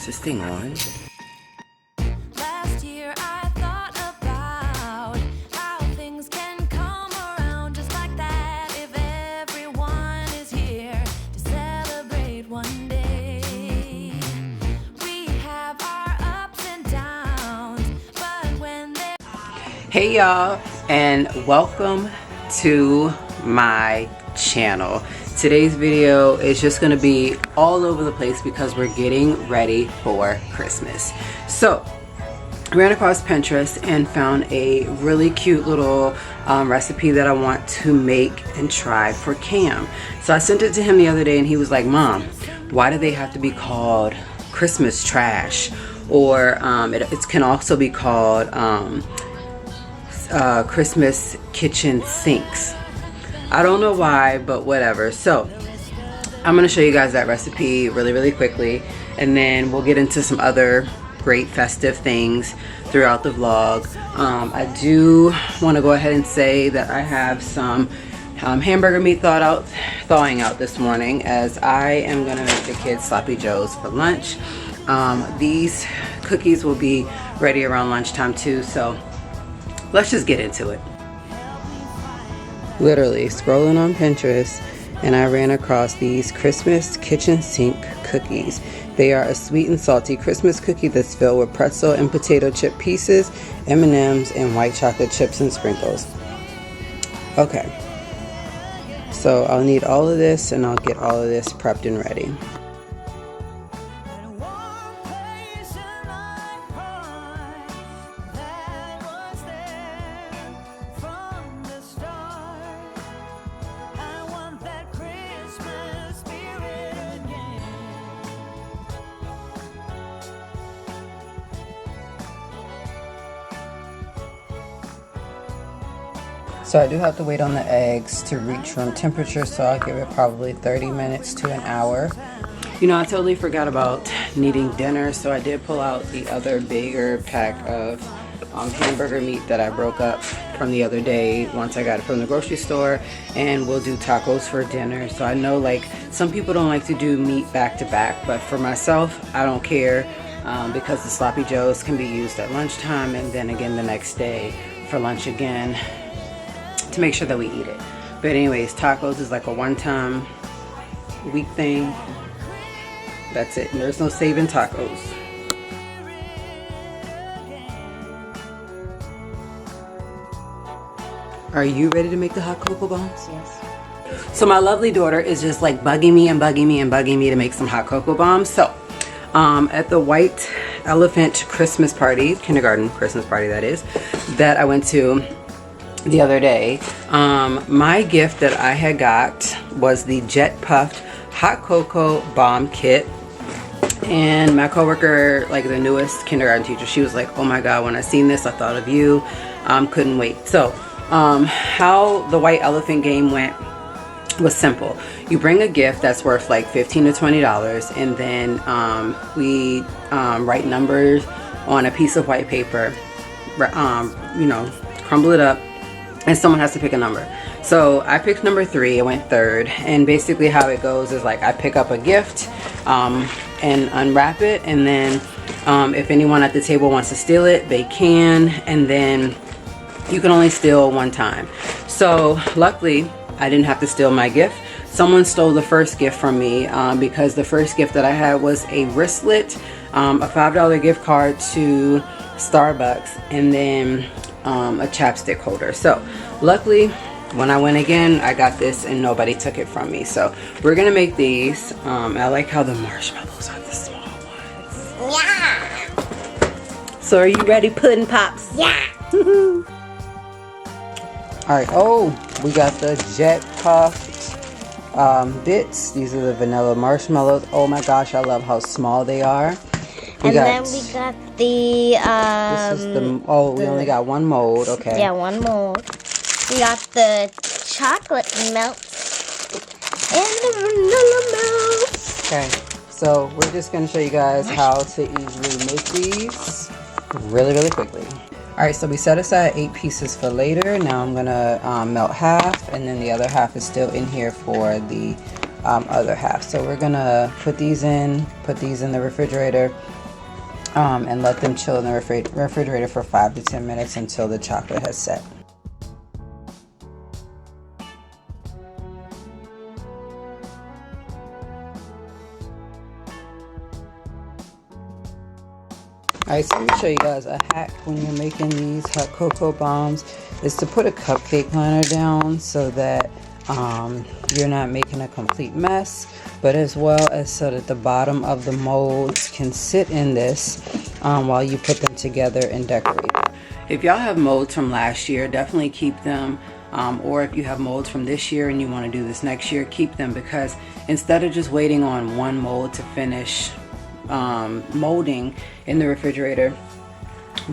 Is this thing on? Last year I thought about how things can come around just like that if everyone is here to celebrate one day. We have our ups and downs, but when they... Hey y'all, and welcome to my channel. Today's video is just going to be all over the place because we're getting ready for Christmas. So I ran across Pinterest and found a really cute little recipe that I want to make and try for Cam. So I sent it to him the other day and he was like, Mom, why do they have to be called Christmas trash? Or it can also be called Christmas kitchen sinks. I don't know why, but whatever. So I'm going to show you guys that recipe really quickly, and then we'll get into some other great festive things throughout the vlog. I do want to go ahead and say that I have some hamburger meat thawing out this morning, as I am going to make the kids sloppy joes for lunch. These cookies will be ready around lunchtime too, so let's just get into it. Literally scrolling on Pinterest and I ran across these Christmas kitchen sink cookies. They are a sweet and salty Christmas cookie that's filled with pretzel and potato chip pieces, M&Ms, and white chocolate chips and sprinkles. Okay, so I'll need all of this and I'll get all of this prepped and ready. So I do have to wait on the eggs to reach room temperature, so I'll give it probably 30 minutes to an hour. You know, I totally forgot about needing dinner, so I did pull out the other bigger pack of hamburger meat that I broke up from the other day once I got it from the grocery store, and we'll do tacos for dinner. So I know, like, some people don't like to do meat back to back, but for myself, I don't care, because the sloppy joes can be used at lunchtime and then again the next day for lunch again, to make sure that we eat it. But anyways, tacos is like a one-time week thing. That's it. There's no saving tacos. Are you ready to make the hot cocoa bombs? Yes. So my lovely daughter is just like bugging me to make some hot cocoa bombs. So at the White Elephant Christmas party, kindergarten Christmas party that is, that I went to the other day, my gift that I had got was the Jet Puffed Hot Cocoa Bomb Kit. And my coworker, like the newest kindergarten teacher, she was like, oh my god, when I seen this I thought of you. Couldn't wait. So how the White Elephant game went was simple. You bring a gift that's worth like $15 to $20, and then we write numbers on a piece of white paper, you know, crumble it up, and someone has to pick a number. So I picked number 3. I went third, and basically how it goes is like I pick up a gift and unwrap it, and then if anyone at the table wants to steal it, they can, and then you can only steal one time. So luckily I didn't have to steal my gift. Someone stole the first gift from me, because the first gift that I had was a wristlet, a $5 gift card to Starbucks, and then a chapstick holder. So luckily when I went again, I got this and nobody took it from me. So we're gonna make these. I like how the marshmallows are the small ones. Yeah. So are you ready, Pudding Pops? Yeah. Alright, oh, we got the Jet Puffed bits. These are the vanilla marshmallows. Oh my gosh, I love how small they are. Then we got the this is the, oh, we only got one mold. Okay. Yeah, one mold. We got the chocolate melt and the vanilla melt. Okay, so we're just going to show you guys how to easily make these really quickly. Alright, so we set aside 8 pieces for later. Now I'm going to melt half, and then the other half is still in here for the other half. So we're gonna put these in the refrigerator, and let them chill in the refrigerator for 5 to 10 minutes until the chocolate has set. Alright, so let me show you guys a hack when you're making these hot cocoa bombs is to put a cupcake liner down so that you're not making a complete mess, but as well as so that the bottom of the molds can sit in this while you put them together and decorate. If y'all have molds from last year, definitely keep them, or if you have molds from this year and you want to do this next year, keep them, because instead of just waiting on one mold to finish molding in the refrigerator,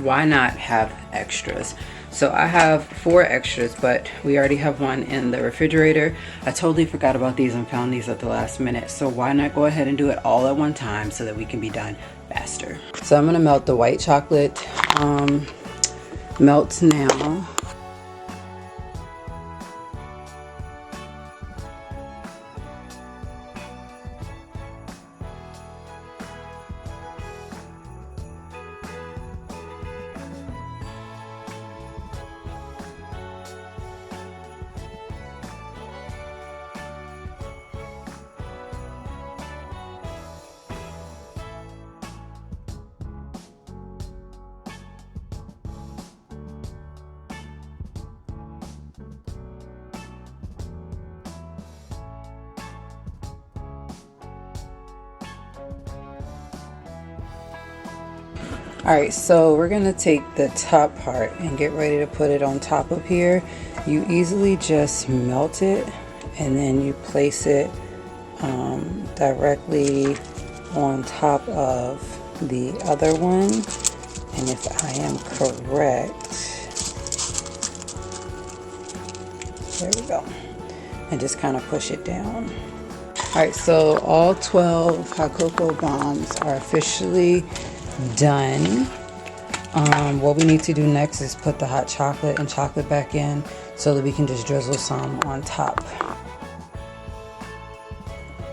why not have extras? So I have 4 extras, but we already have one in the refrigerator. I totally forgot about these and found these at the last minute, so why not go ahead and do it all at one time so that we can be done faster. So I'm gonna melt the white chocolate. Melts now. Alright, so we're going to take the top part and get ready to put it on top of here. You easily just melt it and then you place it directly on top of the other one. And if I am correct, there we go. And just kind of push it down. Alright, so all 12 hot cocoa bombs are officially done. What we need to do next is put the hot chocolate and chocolate back in so that we can just drizzle some on top.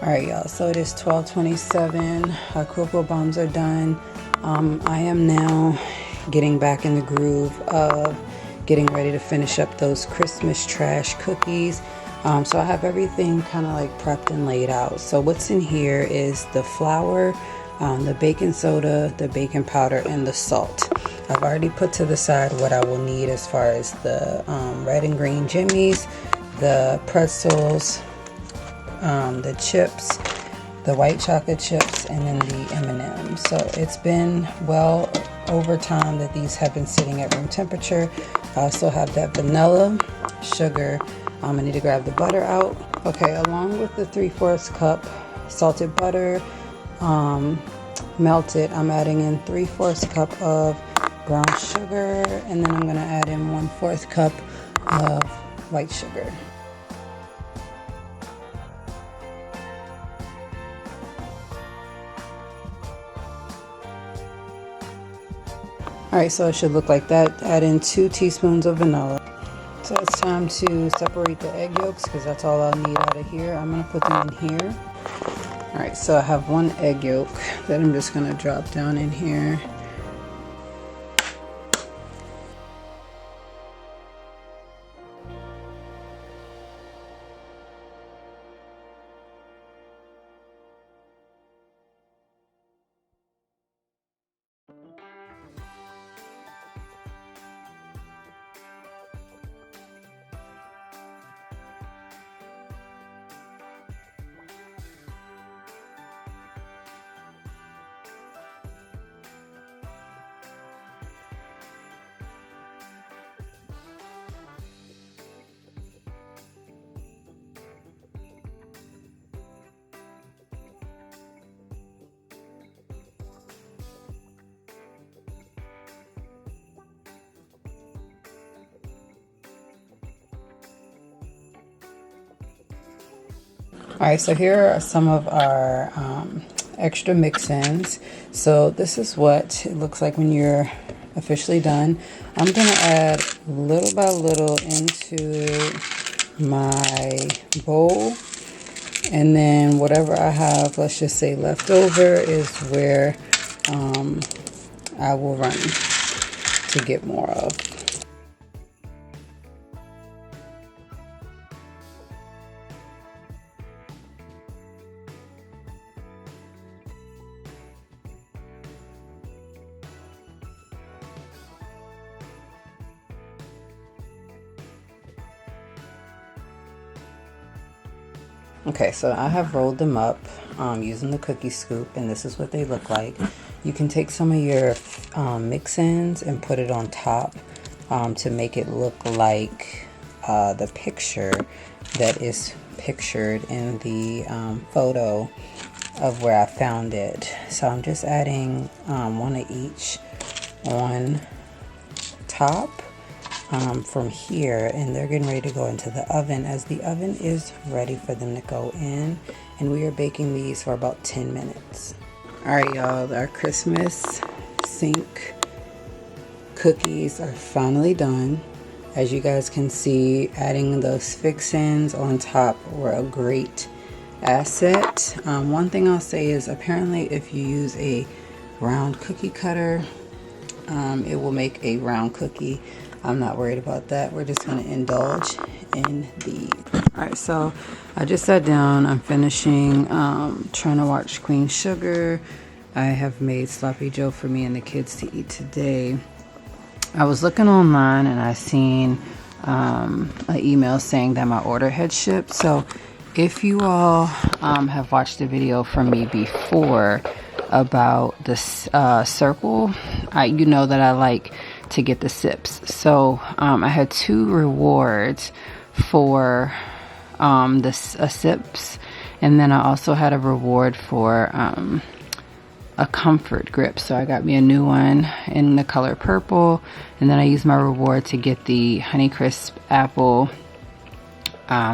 Alright y'all, so it is 12:27. Hot cocoa bombs are done. I am now getting back in the groove of getting ready to finish up those Christmas trash cookies. So I have everything kind of like prepped and laid out. So what's in here is the flour, the baking soda, the baking powder, and the salt. I've already put to the side what I will need as far as the red and green jimmies, the pretzels, the chips, the white chocolate chips, and then the M&Ms. So it's been well over time that these have been sitting at room temperature. I also have that vanilla, sugar. I need to grab the butter out. Okay, along with the 3/4 cup salted butter, melted, I'm adding in 3/4 cup of brown sugar, and then I'm going to add in 1/4 cup of white sugar. Alright, so it should look like that. Add in 2 teaspoons of vanilla. So it's time to separate the egg yolks because that's all I'll need out of here. I'm going to put them in here. Alright, so I have 1 egg yolk that I'm just going to drop down in here. Alright, so here are some of our extra mix-ins. So this is what it looks like when you're officially done. I'm going to add little by little into my bowl. And then whatever I have, let's just say leftover, is where I will run to get more of. Okay, so I have rolled them up using the cookie scoop, and this is what they look like. You can take some of your mix-ins and put it on top to make it look like the picture that is pictured in the photo of where I found it. So I'm just adding one of each on top from here, and they're getting ready to go into the oven as the oven is ready for them to go in, and we are baking these for about 10 minutes. All right, y'all, our Christmas sink cookies are finally done. As you guys can see, adding those fixins on top were a great asset. One thing I'll say is apparently if you use a round cookie cutter, it will make a round cookie. I'm not worried about that. We're just going to indulge in the... Alright, so I just sat down. I'm finishing trying to watch Queen Sugar. I have made Sloppy Joe for me and the kids to eat today. I was looking online and I seen an email saying that my order had shipped. So if you all have watched the video from me before about this Cirkul, you know that I like to get the sips. So I had 2 rewards for the sips, and then I also had a reward for a comfort grip. So I got me a new one in the color purple, and then I used my reward to get the Honeycrisp apple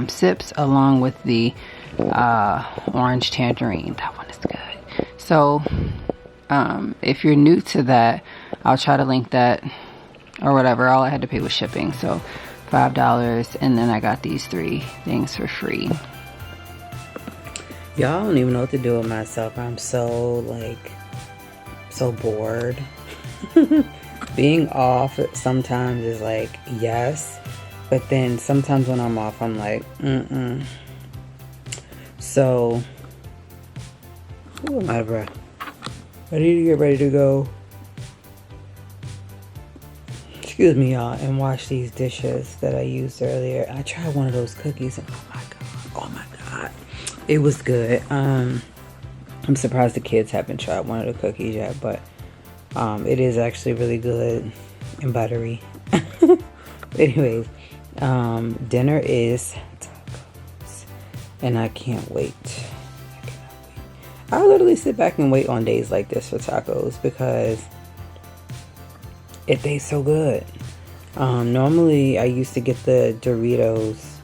sips along with the orange tangerine. That one is good. So if you're new to that, I'll try to link that or whatever. All I had to pay was shipping, so $5, and then I got these 3 things for free. Y'all don't even know what to do with myself. I'm so bored. Being off sometimes is like yes, but then sometimes when I'm off I'm like so my breath. I need to get ready to go, excuse me y'all, and wash these dishes that I used earlier. I tried one of those cookies and oh my god, it was good. I'm surprised the kids haven't tried one of the cookies yet, but it is actually really good and buttery. Anyways, dinner is tacos, and I can't wait. I literally sit back and wait on days like this for tacos because it tastes so good. Normally I used to get the Doritos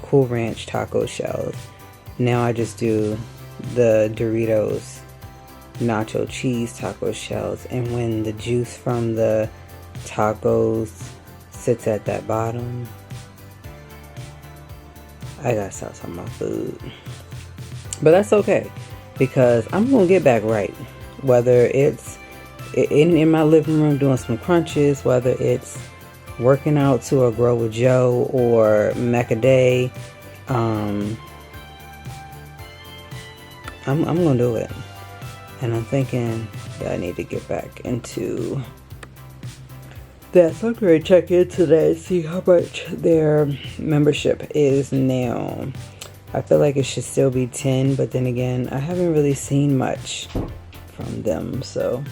Cool Ranch taco shells. Now I just do the Doritos nacho cheese taco shells, and when the juice from the tacos sits at that bottom, I got sauce on my food. But that's okay, because I'm gonna get back right, whether it's in my living room doing some crunches, whether it's working out to a Grow with Joe or Mecca Day. I'm gonna do it, and I'm thinking that I need to get back into that. So I'm going to check into that and see how much their membership is now. I feel like it should still be 10, but then again, I haven't really seen much from them, so.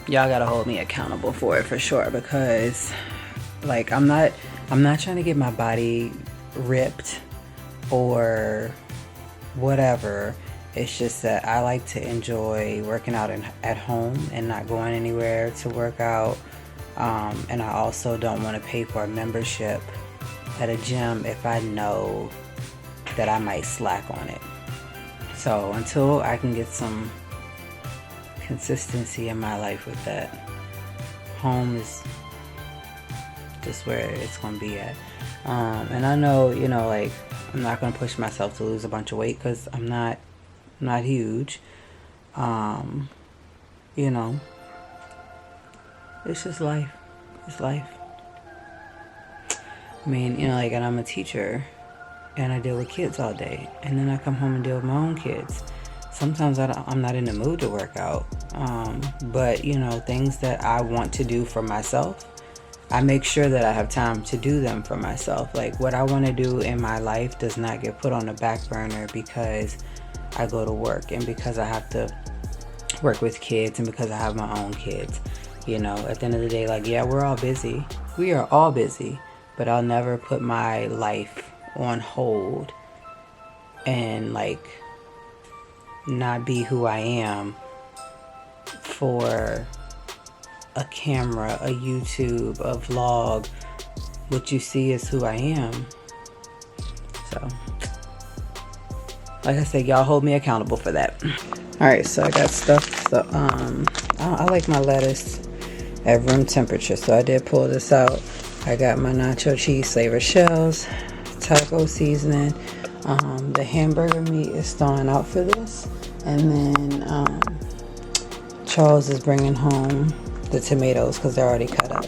Y'all gotta hold me accountable for it for sure, because like I'm not trying to get my body ripped or whatever. It's just that I like to enjoy working out at home and not going anywhere to work out. And I also don't want to pay for a membership at a gym if I know that I might slack on it. So until I can get some consistency in my life with that, home is just where it's going to be at. And I know, you know, like, I'm not going to push myself to lose a bunch of weight because I'm not huge. You know, it's just life. It's life. I mean, you know, like, and I'm a teacher and I deal with kids all day, and then I come home and deal with my own kids. Sometimes I'm not in the mood to work out, but you know, things that I want to do for myself, I make sure that I have time to do them for myself. Like, what I want to do in my life does not get put on the back burner because I go to work and because I have to work with kids and because I have my own kids. You know, at the end of the day, like, yeah, we're all busy. We are all busy, but I'll never put my life on hold and like not be who I am for a camera, a YouTube, a vlog. What you see is who I am. So, like I said, y'all hold me accountable for that. Alright, so I got stuff. So, I like my lettuce at room temperature, so I did pull this out. I got my nacho cheese flavor shells, taco seasoning. The hamburger meat is thawing out for this, and then Charles is bringing home the tomatoes because they're already cut up.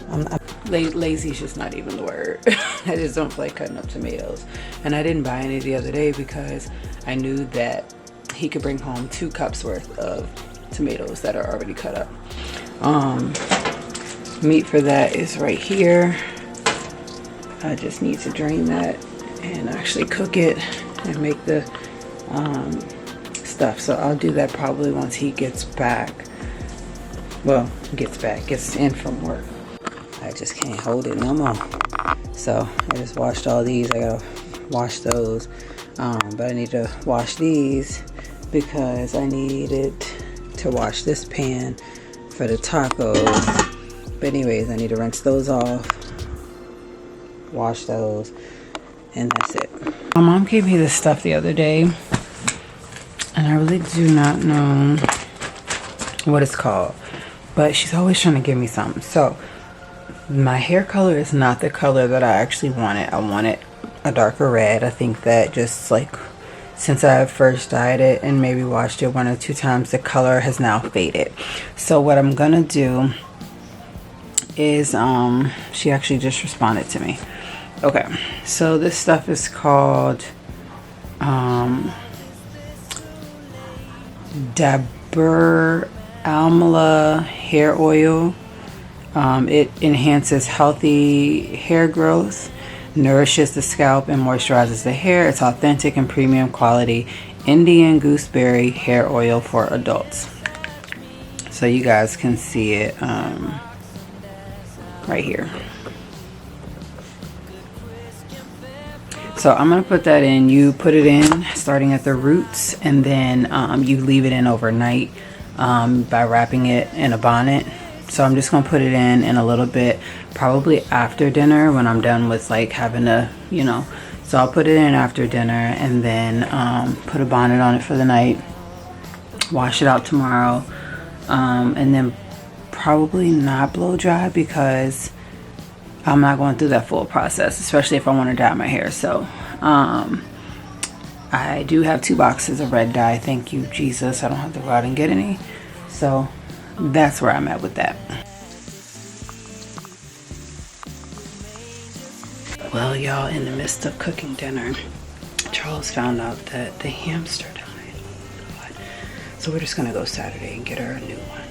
Lazy is just not even the word. I just don't feel like cutting up tomatoes, and I didn't buy any the other day because I knew that he could bring home 2 cups worth of tomatoes that are already cut up. Meat for that is right here. I just need to drain that and actually cook it and make the stuff. So I'll do that probably once he gets back. Well, gets in from work. I just can't hold it no more. So I just washed all these. I gotta wash those. But I need to wash these because I needed to wash this pan for the tacos. But anyways, I need to rinse those off, wash those, and that's it. My mom gave me this stuff the other day, and I really do not know what it's called, but she's always trying to give me something. So my hair color is not the color that I actually wanted. I wanted a darker red. I think that just like since I first dyed it and maybe washed it 1 or 2 times, the color has now faded. So what I'm gonna do is she actually just responded to me. Okay, so this stuff is called Dabur Almala hair oil. It enhances healthy hair growth, nourishes the scalp, and moisturizes the hair. It's authentic and premium quality Indian gooseberry hair oil for adults. So you guys can see it right here. So I'm going to put that in. You put it in starting at the roots, and then you leave it in overnight by wrapping it in a bonnet. So I'm just going to put it in a little bit, probably after dinner when I'm done with like having to, you know. So I'll put it in after dinner and then put a bonnet on it for the night, wash it out tomorrow, and then probably not blow dry because I'm not going through that full process, especially if I want to dye my hair. So I do have 2 boxes of red dye. Thank you, Jesus. I don't have to go out and get any. So that's where I'm at with that. Well, y'all, in the midst of cooking dinner, Charles found out that the hamster died. So we're just gonna go Saturday and get her a new one.